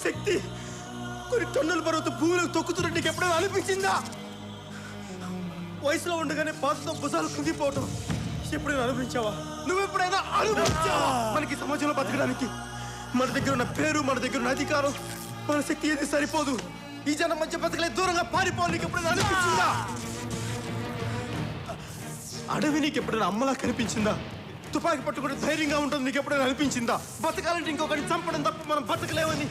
శక్తి కొన్ని టన్నుల బరువుతో భూమిలోకి తొక్కుతున్నట్టు నీకు ఎప్పుడైనా అనిపించిందా? వయసులో ఉండగానే బాధతో భుజాలు కుంగిపోవటం ఎప్పుడైనా అనిపించావా? నువ్వెప్పుడైనా అనుభవించావా? మనకి సమాజంలో బతకడానికి మన దగ్గర ఉన్న పేరు, మన దగ్గర ఉన్న అధికారం, మన శక్తి ఏది సరిపోదు. ఈ జనం మధ్య బతకలే దూరంగా పారిపోవాలి నీకు ఎప్పుడైనా అనిపించిందా? అడవి నీకు ఎప్పుడైనా అమ్మలా కనిపించిందా? తుపాకీ పట్టుకుంటే ధైర్యంగా ఉంటుంది నీకు ఎప్పుడైనా అనిపించిందా? బతకాలంటే ఇంకొకరిని చంపడం తప్ప మనం బతకలేమని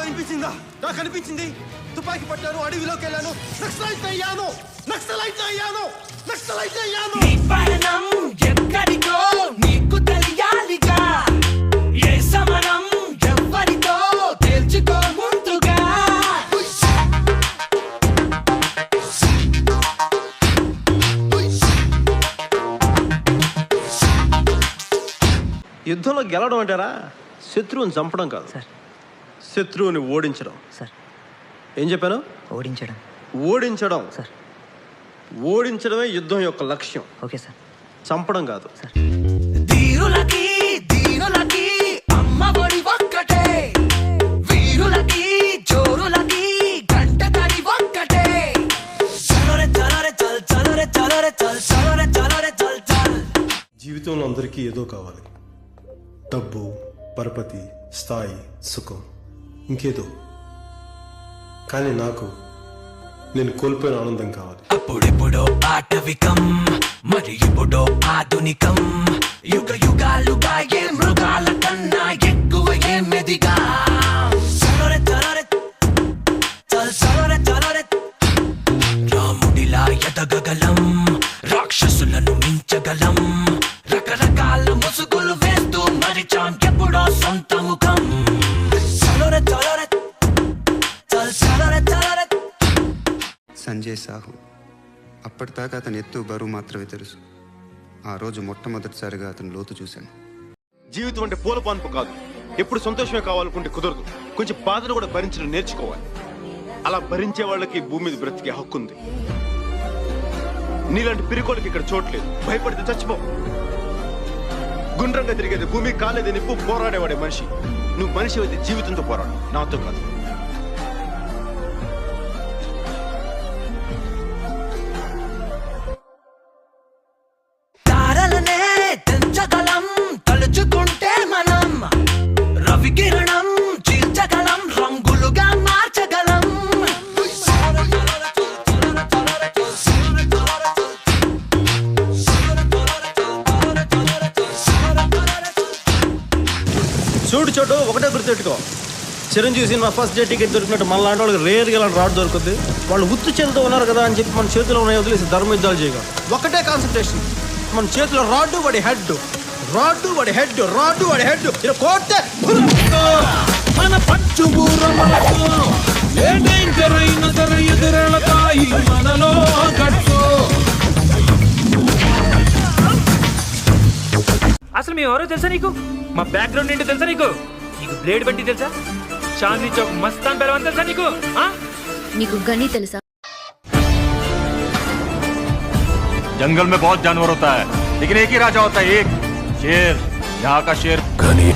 అనిపించిందా? నాకు అనిపించింది. తుపాకీ పట్టాను, అడవిలోకి వెళ్ళాను, నక్సలైట్ అయ్యాను. ఎక్కడికో నీకు తెలియాలిగా, ఏ సమరం ఎవరితో తెలుసుకో ముందుగా. యుద్ధంలో గెలవడం అంటారా శత్రువుని చంపడం కాదు సార్, శత్రువుని ఓడించడం. సార్ ఏం చెప్పాను? ఓడించడం సార్. ఓడించడమే యుద్ధం యొక్క లక్ష్యం. Okay sir. చంపడం కాదు సార్. ధీరులకి దీనులకి అమ్మ ఒడి ఒక్కటే, వీరులకి జోరులకి గంట తడి ఒక్కటే. చలరే చలరే చల్ చలరే చలరే చల్ చలరే చలరే చల్ చల్. జీవితంలో అందరికీ ఏదో కావాలి. డబ్బు, పరపతి, స్థాయి, సుఖం, ఇంకేదో. కానీ నాకు నేను కోల్పోయిన ఆనందం కావాలి. అప్పుడెప్పుడో ఆటవికం, మరి ఇప్పుడో ఆధునికం. యుగ యుగాలుగా ఏ మృగాల కన్నా ఎక్కువ ఏమెదిగా. చలరే చలరే చల్ చలరే చలరే. రాముడిలా ఎదగగలం, రాక్షసులను మించగలం. రకరకాల ముసుగులు వేస్తూ మరిచాం ఎప్పుడో సొంత ముఖం. చలరే చలరే చల్ చలరే చలరే. సంజయ్ సాహు. అప్పటిదాకా అతని ఎత్తు బరువు మాత్రమే తెలుసు. ఆ రోజు మొట్టమొదటిసారిగా అతని లోతు చూశాను. జీవితం అంటే పూల పాన్పు కాదు. ఎప్పుడు సంతోషమే కావాలనుకుంటే కుదరదు. కొంచెం బాధను కూడా భరించడం నేర్చుకోవాలి. అలా భరించే వాళ్ళకి భూమి మీద బ్రతికే హక్కు ఉంది. నీలాంటి పిరికోళ్ళకి ఇక్కడ చోట్లేదు. భయపడితే చచ్చిపో. గుండ్రంగా తిరిగేది భూమి, కాలేది నిప్పు, పోరాడేవాడే మనిషి. నువ్వు మనిషి అయితే జీవితంతో పోరాడు, నాతో కాదు. తారలనే తెంచగలం తలుచుకుంటే మనం. రవి కిరణం చీల్చగలం, రంగులుగా మార్చగలం. చూడు చోటు, ఒకటే గుర్తుపెట్టుకో. చిరంజీవి సినిమా ఫస్ట్ డే టికెట్ దొరికినట్టు మన లాంటి వాళ్ళకి రేర్గా ఇలాంటి రాడ్ దొరుకుతుంది. వాళ్ళు ఉత్తు చేతులతో ఉన్నారు కదా అని చెప్పి మన చేతిలో ఉన్నాయి వదిలేసి ధర్మ యుద్ధాలు చేయగలం. ఒకటే కాన్సన్ట్రేషన్. మన చేతిలో రాడ్డు వాడి హెడ్, రాడ్డు వాడి హెడ్, రాడ్డు వాడి హెడ్. ఇలా కోర్తే మన పచ్చు బూరమలకు ఏ డేంజర్ అయిన సరే ఎదురెళతాయి మనలో గట్టు. అసలు మేము ఎవరో తెలుసా నీకు? మా బ్యాక్గ్రౌండ్ ఏంటో తెలుసా నీకు? నీకు బ్లేడ్ బట్టి తెలుసా? చాందీ చౌక్ మస్తాన్ పెరవని తెలుసా నీకు? నీకు గని తెలుసా? जंगल में बहुत जानवर होता है, लेकिन एक ही राजा होता है, एक शेर। यहाँ का शेर गनी।